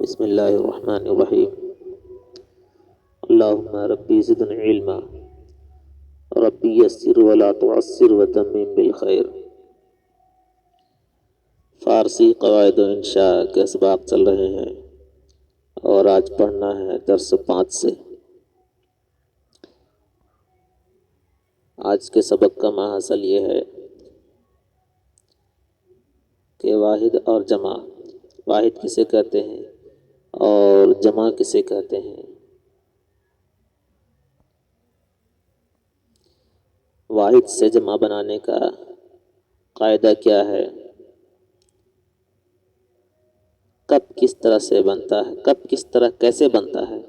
بسم اللہ الرحمن الرحیم اللہم ربی زدنی علما ربی یسر ولا تعسر وتمم بالخیر۔ فارسی قواعد و انشاء کے اسباق چل رہے ہیں اور آج پڑھنا ہے درس 5 سے۔ آج کے سبق کا ماحصل یہ ہے کہ واحد اور جمع، واحد کسے کہتے ہیں اور جمع کسے کہتے ہیں، واحد سے جمع بنانے کا قاعدہ کیا ہے، کب کس طرح سے بنتا ہے، کب کس طرح کیسے بنتا ہے،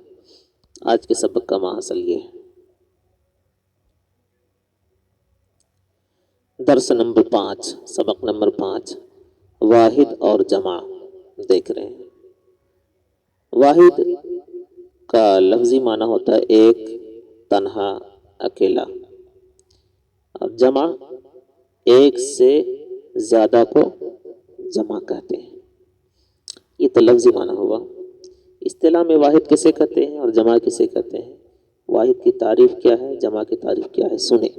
آج کے سبق کا ماحصل یہ ہے۔ درس نمبر 5، سبق نمبر 5، واحد اور جمع دیکھ رہے ہیں۔ واحد کا لفظی معنی ہوتا ہے ایک، تنہا، اکیلا، اور جمع ایک سے زیادہ کو جمع کہتے ہیں۔ یہ تو لفظی معنی ہوا۔ اصطلاح میں واحد کسے کہتے ہیں اور جمع کسے کہتے ہیں، واحد کی تعریف کیا ہے، جمع کی تعریف کیا ہے، سنیں۔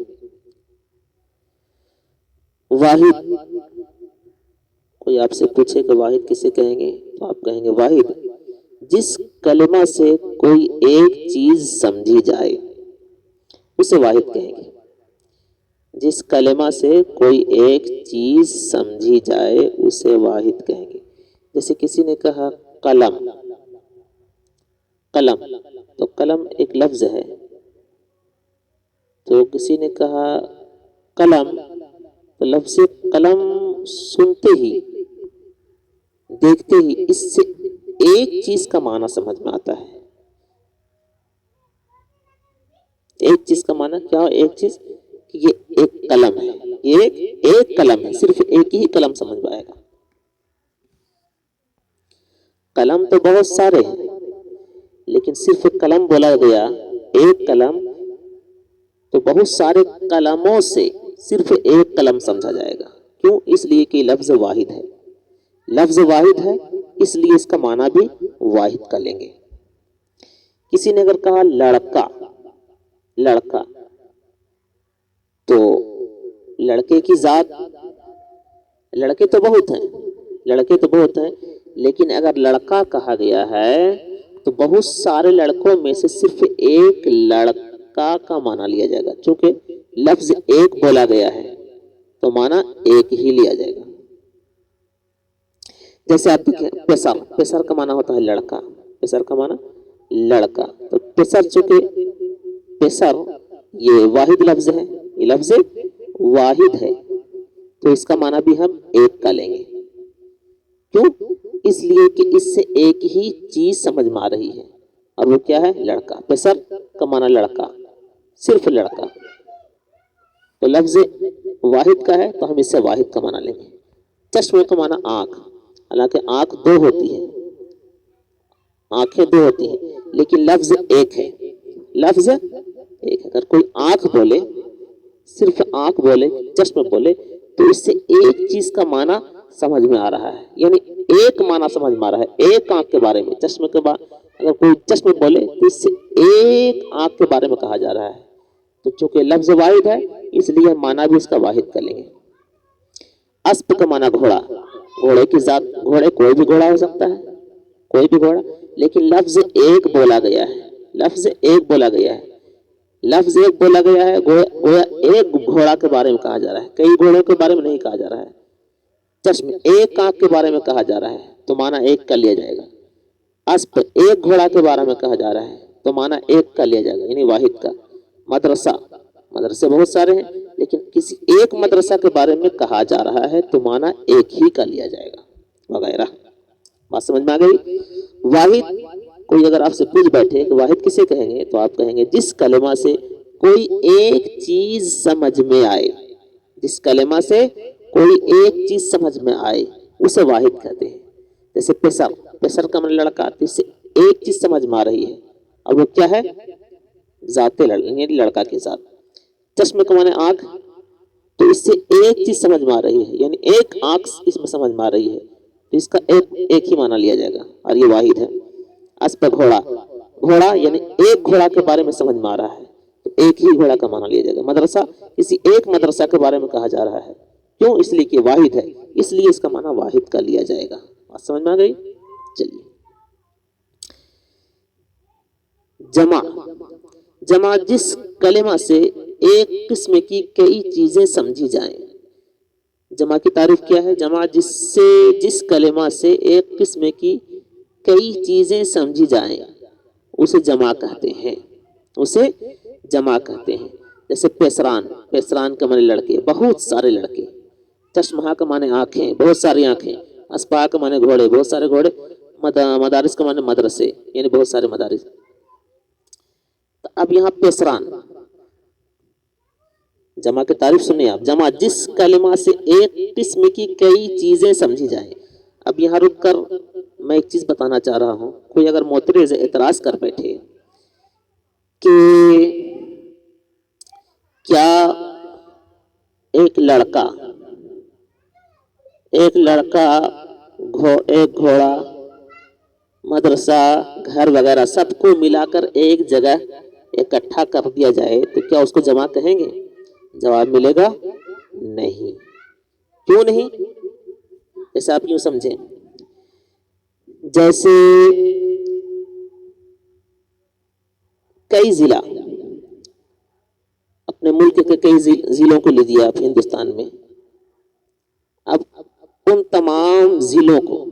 واحد، کوئی آپ سے پوچھے کہ واحد کسے کہیں گے تو آپ کہیں گے واحد جس کلمہ سے کوئی ایک چیز سمجھی جائے اسے واحد کہیں گے۔ جس کلمہ سے کوئی ایک چیز سمجھی جائے اسے واحد کہیں گے۔ جیسے کسی نے کہا قلم، قلم تو قلم ایک لفظ ہے، تو کسی نے کہا قلم تو لفظ قلم سنتے ہی، دیکھتے ہی اس سے ایک چیز کا معنی سمجھ میں آتا ہے۔ ایک چیز کا معنی کیا ہو، ایک چیز کہ یہ ایک قلم ہے، یہ ایک قلم ہے، صرف ایک ہی قلم سمجھ میں آئے گا۔ قلم تو بہت سارے ہیں لیکن صرف قلم بولا گیا، ایک قلم، تو بہت سارے قلموں سے صرف ایک قلم سمجھا جائے گا۔ کیوں؟ اس لیے کہ لفظ واحد ہے، لفظ واحد ہے اس لیے اس کا معنی بھی واحد کر لیں گے۔ کسی نے اگر کہا لڑکا، لڑکا تو لڑکے کی ذات، لڑکے تو بہت ہیں، لڑکے تو بہت ہیں، لیکن اگر لڑکا کہا گیا ہے تو بہت سارے لڑکوں میں سے صرف ایک لڑکا کا معنی لیا جائے گا۔ چونکہ لفظ ایک بولا گیا ہے تو معنی ایک ہی لیا جائے گا۔ جیسے آپ دیکھیں پسر، پسر کا معنی ہوتا ہے لڑکا، پسر کا معنی لڑکا، تو پسر چونکہ پسر یہ واحد لفظ ہے، یہ لفظ واحد ہے تو اس کا معنی بھی ہم ایک کا لیں گے۔ کیوں؟ اس لیے کہ اس سے ایک ہی چیز سمجھ میں آ رہی ہے اور وہ کیا ہے، لڑکا۔ پسر کا معنی لڑکا، صرف لڑکا، تو لفظ واحد کا ہے تو ہم اس سے واحد کا معنی لیں گے۔ چشم کا معنی آنکھ، حالانکہ آنکھ دو ہوتی ہے، آنکھیں دو ہوتی ہیں لیکن لفظ ایک ہے، لفظ ایک۔ اگر کوئی آنکھ بولے، صرف آنکھ بولے، چشم بولے، تو اس سے ایک چیز کا معنی سمجھ میں آ رہا ہے، یعنی ایک معنی سمجھ میں آ رہا ہے ایک آنکھ کے بارے میں۔ چشم کے بعد اگر کوئی چشم بولے تو اس سے ایک آنکھ کے بارے میں کہا جا رہا ہے، تو چونکہ لفظ واحد ہے اس لیے معنی بھی اس کا واحد کر لیں گے۔ اسب کا معنی گھوڑا، گھوڑے کی ذات، گھوڑے کوئی بھی گھوڑا ہو سکتا ہے، کوئی بھی گھوڑا، لیکن لفظ ایک بولا گیا ہے، لفظ ایک بولا گیا ہے، لفظ ایک بولا گیا ہے، گویا ایک گھوڑا کے بارے میں کہا جا رہا ہے، کئی گھوڑوں کے بارے میں نہیں کہا جا رہا ہے۔ چشم ایک آنکھ کے بارے میں کہا جا رہا ہے تو معنی ایک کر لیا جائے گا۔ اسب ایک گھوڑا کے بارے میں کہا جا رہا ہے تو معنی ایک کر لیا جائے گا، یعنی واحد کا۔ مدرسہ، مدرسے بہت سارے ہیں لیکن کسی ایک مدرسہ کے بارے میں کہا جا رہا ہے تو معنی ایک ہی کا لیا جائے گا، وغیرہ۔ بات سمجھ میں آ گئی؟ واحد، کوئی اگر آپ سے پوچھ بیٹھے کہ واحد کسے کہیں گے تو آپ کہیں گے جس کلمہ سے کوئی ایک چیز سمجھ میں آئے، جس کلمہ سے کوئی ایک چیز سمجھ میں آئے اسے واحد کہتے ہیں۔ جیسے پسر، پسر کا معنی لڑکا، تو اس سے ایک چیز سمجھ میں آ رہی ہے اور وہ کیا ہے، ذات یعنی لڑکا کی ذات۔ چشم کا معنی آنکھ، تو اس سے ایک چیز سمجھ میں آ رہی ہے، یعنی ایک آنکھ اس میں سمجھ میں آ رہی ہے، تو اس کا ایک ہی معنی لیا جائے گا۔ اور یہ واحد ہے. اسب گھوڑا, گھوڑا یعنی ایک گھوڑا کے بارے میں سمجھ میں آ رہا ہے تو ایک ہی گھوڑا کا معنی لیا جائے گا. مدرسہ کسی ایک مدرسہ کے بارے میں کہا جا رہا ہے, کیوں؟ اس لیے کہ واحد ہے, اس لیے اس کا معنی واحد کا لیا جائے گا. بات سمجھ میں آ گئی؟ چلیے. جمع, جمع جس کلمہ سے ایک قسم کی کئی چیزیں سمجھی جائیں. جمع کی تعریف کیا ہے؟ جمع جس کلمہ سے ایک قسم کی کئی چیزیں سمجھی جائیں اسے جمع کہتے ہیں, اسے جمع کہتے ہیں. جیسے پیسران, پیسران کا معنی لڑکے, بہت سارے لڑکے. چشمہ کا معنی آنکھیں, بہت ساری آنکھیں. اسپا کا معنی گھوڑے, بہت سارے گھوڑے. مدارس کا معنی مدرسے, یعنی بہت سارے مدارس. اب یہاں پیسران جمع کی تعریف سنیں آپ. جمع جس کلمہ سے ایک قسم کی کئی چیزیں سمجھی جائیں. اب یہاں رک کر میں ایک چیز بتانا چاہ رہا ہوں. کوئی اگر معترض اعتراض کر بیٹھے کہ کیا ایک لڑکا ایک گھوڑا, مدرسہ, گھر وغیرہ سب کو ملا کر ایک جگہ اکٹھا کر دیا جائے تو کیا اس کو جمع کہیں گے؟ جواب ملے گا نہیں. کیوں نہیں؟ جیسے آپ یوں سمجھیں, جیسے کئی ضلع, اپنے ملک کے کئی ضلعوں کو لے دیا آپ ہندوستان میں. اب ان تمام ضلعوں کو,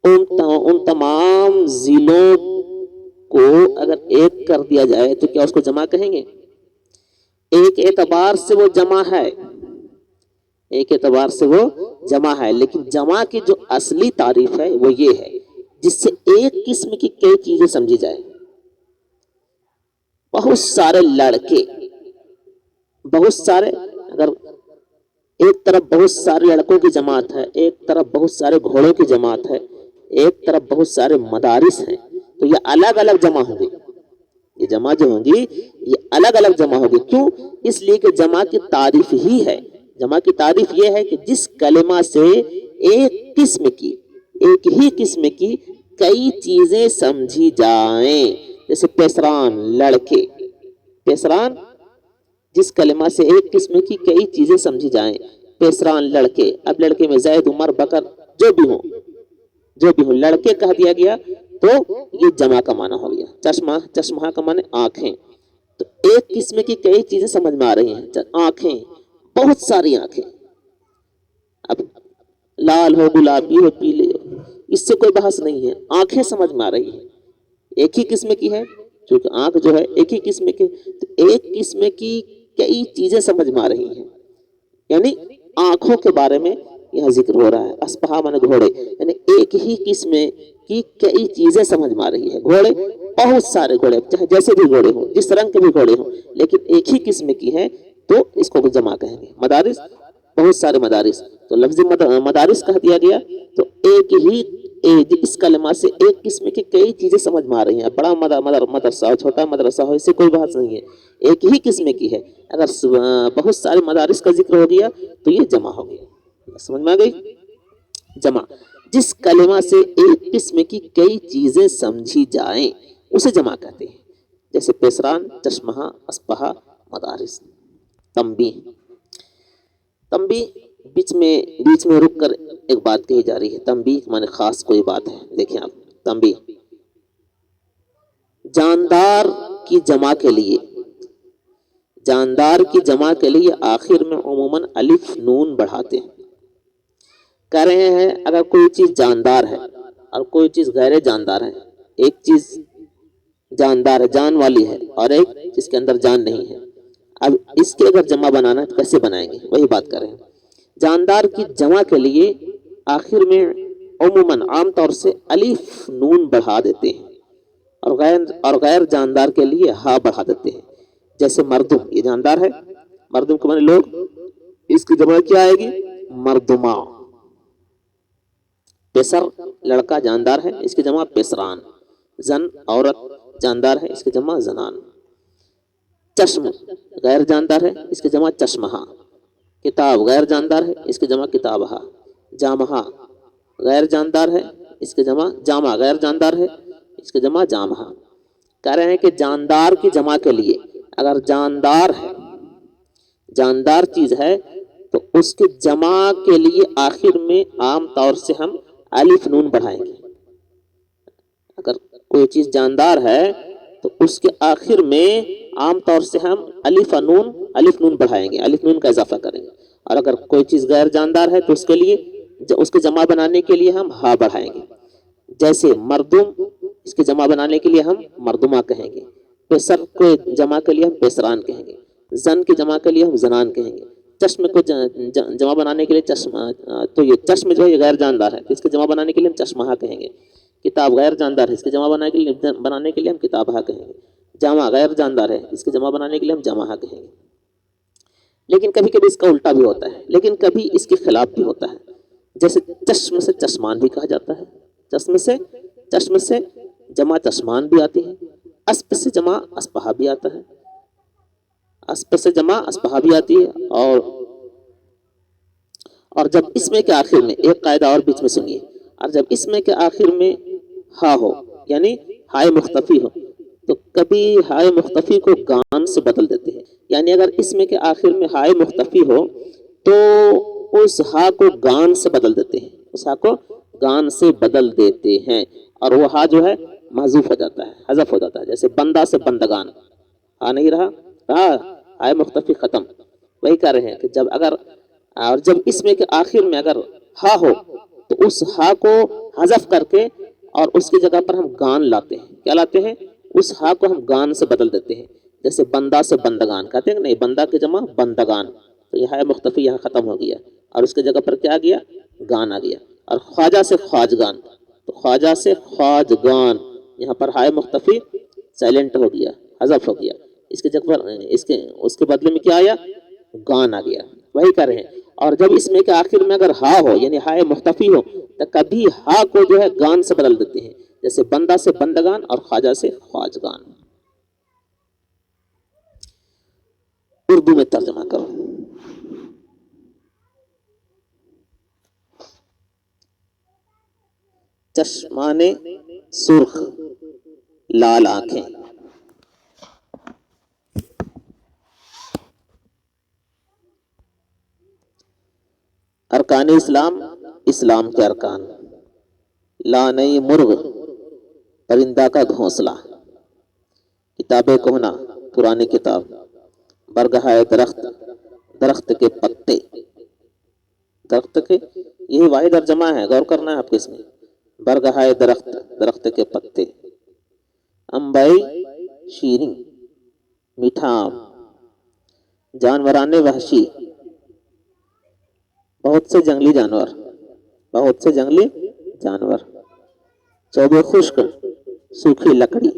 ان تمام ضلعوں کو اگر ایک کر دیا جائے تو کیا اس کو جمع کہیں گے؟ ایک اعتبار سے وہ جمع ہے, ایک اعتبار سے وہ جمع ہے, لیکن جمع کی جو اصلی تعریف ہے وہ یہ ہے جس سے ایک قسم کی کئی چیزیں سمجھی جائیں. بہت سارے لڑکے, بہت سارے, اگر ایک طرف بہت سارے لڑکوں کی جماعت ہے, ایک طرف بہت سارے گھوڑوں کی جماعت ہے, ایک طرف بہت سارے مدارس ہیں, تو یہ الگ الگ جمع ہوں گے. یہ جمع جو ہوں گی یہ الگ الگ جمع ہوگی. کیوں؟ اس لیے کہ جمع کی تعریف ہی ہے, جمع کی تعریف یہ ہے کہ جس کلمہ سے ایک ہی قسم کی کئی چیزیں سمجھی جائیں. جیسے پیسران لڑکے, پیسران جس کلمہ سے ایک قسم کی کئی چیزیں سمجھی جائیں. پیسران لڑکے. اب لڑکے میں زید, عمر, بکر جو بھی ہوں لڑکے کہہ دیا گیا تو یہ جمع کا معنی ہو گیا. چشمہ, چشمہ کا معنی آنکھیں. تو ایک قسم کی کئی چیزیں سمجھ میں آ رہی ہیں. آنکھیں, بہت ساری آنکھیں. اب لال ہو, گلابی ہو, پیلے ہو, اس سے کوئی بحث نہیں ہے, آنکھیں سمجھ میں آ رہی ہیں. ایک ہی قسم کی ہے, چونکہ آنکھ جو ہے ایک ہی قسم کی, تو ایک قسم کی کئی چیزیں سمجھ میں آ رہی ہیں, یعنی آنکھوں کے بارے میں یہاں ذکر ہو رہا ہے. اسپہا مانے گھوڑے, یعنی ایک ہی قسم کی کئی چیزیں سمجھ میں آ رہی ہے. گھوڑے, بہت سارے گھوڑے, چاہے جیسے بھی گھوڑے ہوں, جس رنگ کے بھی گھوڑے ہوں, لیکن ایک ہی قسم کی ہے تو اس کو جمع کہیں گے. مدارس, بہت سارے مدارس, تو لفظ مدارس کہہ دیا گیا تو ایک ہی اس کلمہ سے ایک قسم کی کئی چیزیں سمجھ میں آ رہی ہیں. بڑا مدرسہ ہو, چھوٹا مدرسہ ہو, اس سے کوئی بحث نہیں ہے, ایک ہی قسم کی ہے. اگر بہت سارے مدارس کا ذکر ہو گیا تو یہ جمع ہو گیا. سمجھ میں آ گئی؟ جمع جس کلمہ سے ایک قسم کی کئی چیزیں سمجھی جائیں اسے جمع کہتے ہیں. جیسے پیسران, چشمہ, اسپہا, مدارس. تنبیہ, تنبیہ بیچ میں رک کر ایک بات کہی جا رہی ہے. تنبیہ مانے خاص کوئی بات ہے. دیکھیں آپ, تنبیہ, جاندار کی جمع کے لیے آخر میں عموماً الف نون بڑھاتے ہیں. کہہ رہے ہیں اگر کوئی چیز جاندار ہے اور کوئی چیز غیر جاندار ہے, ایک چیز جاندار ہے, جان والی ہے, اور ایک جس کے اندر جان نہیں ہے, اب اس کے اگر جمع بنانا ہے تو کیسے بنائیں گے؟ وہی بات کر رہے ہیں. جاندار کی جمع کے لیے آخر میں عموماً عام طور سے الف نون بڑھا دیتے ہیں, اور غیر جاندار کے لیے ہا بڑھا دیتے ہیں. جیسے مردم, یہ جاندار ہے, مردم کو مانے لوگ, اس کی جمع کیا آئے گی؟ مردما. پیسر لڑکا جاندار ہے, اس کی جمع پیسران. زن عورت جاندار ہے, اس کی جمع زنان. چشم غیر جاندار ہے, اس کی جمع چشمہ. کتاب غیر جاندار ہے, اس کی جمع کتابہ. جامہ غیر جاندار ہے, اس کے جمع جامع، غیر جاندار ہے اس کے جمع جامع. کہہ رہے ہیں کہ جاندار کی جمع کے لیے اگر جاندار ہے، جاندار چیز ہے، تو اس کے جمع کے لیے آخر میں عام طور سے ہم الف نون بڑھائیں گے. اگر کوئی چیز جاندار ہے تو اس کے آخر میں عام طور سے ہم الف نون بڑھائیں گے، الف نون کا اضافہ کریں گے. اور اگر کوئی چیز غیر جاندار ہے تو اس کے لیے اس کے جمع بنانے کے لیے ہم ہا بڑھائیں گے. جیسے مردم، اس کے جمع بنانے کے لیے ہم مردمہ کہیں گے. پیسر کو جمع کے لیے ہم پیسران کہیں گے. زن کی جمع کے لیے ہم زنان کہیں گے. چشم کو جمع بنانے کے لیے چشمہ، تو یہ چشم جو ہے یہ غیر جاندار ہے، اس کے جمع بنانے کے لیے ہم چشمہ کہیں گے. کتاب غیر جاندار ہے، اس کے جمع بنانے کے لیے ہم کتابہ کہیں گے. جامع غیر جاندار ہے، اس کے جمع بنانے کے لیے ہم جمعہ کہیں گے. لیکن کبھی کبھی اس کا الٹا بھی ہوتا ہے، لیکن کبھی اس کے خلاف بھی ہوتا ہے. جیسے چشم سے چشمان بھی کہا جاتا ہے، چشم سے جمع چشمان بھی آتی ہے. اسپ سے جمع اسپہا بھی آتا ہے، اسپ سے جمع اسپہا بھی آتی ہے. اور جب اسم کے آخر میں ایک قاعدہ اور بیچ میں سنیے، اور جب اسم کے آخر میں ہا ہو یعنی ہائے مختفی ہو تو کبھی ہائے مختفی کو گان سے بدل دیتے ہیں. یعنی اگر اسم کے آخر میں ہائے مختفی ہو تو اس ہا کو گان سے بدل دیتے ہیں، اس ہا کو گان سے بدل دیتے ہیں، اور وہ ہا جو ہے محذوف ہو جاتا ہے، حذف ہو جاتا ہے. جیسے بندہ سے بندگان، ہا نہیں رہا، ہائے مختفی ختم. وہی کہہ رہے ہیں کہ جب اسم کے آخر میں اگر ہا ہو تو اس ہا کو حذف کر کے اور اس کی جگہ پر ہم گان لاتے ہیں. کیا لاتے ہیں؟ اس ہا کو ہم گان سے بدل دیتے ہیں. جیسے بندہ سے بندگان کہتے ہیں کہ نہیں، بندہ کی جمع بندگان، تو یہ ہے مختفی یہاں ختم ہو گیا اور اس کی جگہ پر کیا آ گیا؟ گان آ گیا. اور خواجہ سے خواجگان، تو خواجہ سے خواجگان، یہاں پر ہائے مختفی سائلنٹ ہو گیا، حذف ہو گیا. اس کی جگہ پر اس کے بدلے میں کیا آیا؟ گان آ گیا. وہی کر رہے ہیں. اور جب اس میں کے آخر میں اگر ہا ہو یعنی ہائے مختفی ہو تو کبھی ہا کو جو ہے گان سے بدل دیتے ہیں. جیسے بندہ سے بندگان اور خواجہ سے خواجگان. اردو میں ترجمہ کرو. چشمان سرخ، لال آنکھیں. ارکان اسلام، اسلام کے ارکان. لانئی مرغ، پرندہ کا گھونسلہ. کتاب کہنا، پرانی کتاب. برگہائے درخت، درخت کے پتے. درخت کے یہی واحد اور جمع ہے، غور کرنا ہے آپ کو اس میں. برگہائے درخت، درخت کے پتے. امبئی شیریں، میٹھا آم. جانوران وحشی، بہت سے جنگلی جانور، بہت سے جنگلی جانور. چوب خشک، سوکھی لکڑی.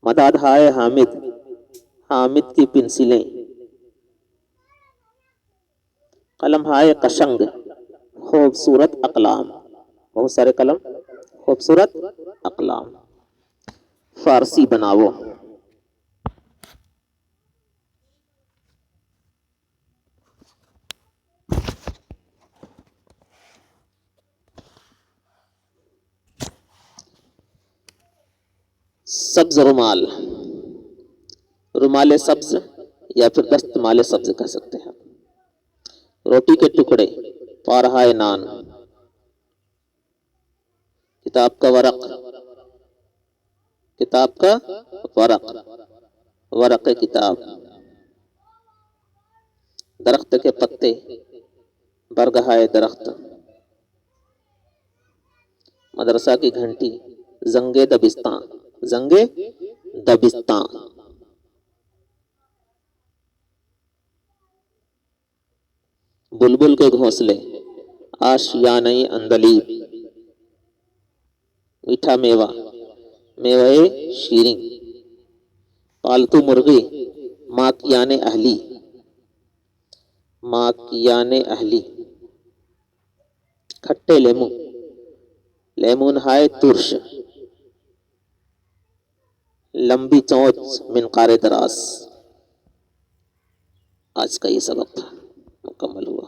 مداد ہائے حامد، حامد کی پنسلیں. قلم ہائے قشنگ، خوبصورت اقلام. بہت سارے قلم، خوبصورت اقلام. فارسی بناؤ. سبز رومال، رومال سبز یا پھر دستمال سبز کہہ سکتے ہیں. روٹی کے ٹکڑے، پارہائے نان. کتاب کا ورق، کتاب کا ورق، ورق کتاب. درخت کے پتے، برگہائے درخت. مدرسہ کی گھنٹی، زنگ دبستان، زنگ دبستان. بلبل کے گھونسلے، آشیانہ اندلیب. میٹھا میوہ، میوہ شیریں. پالتو مرغی، ماکیان اہلی، ماکیان اہلی. کھٹے لیموں، لیمون ہائے ترش. لمبی چونچ، منقار دراز. آج کا یہ سبق تھا، مکمل ہوا.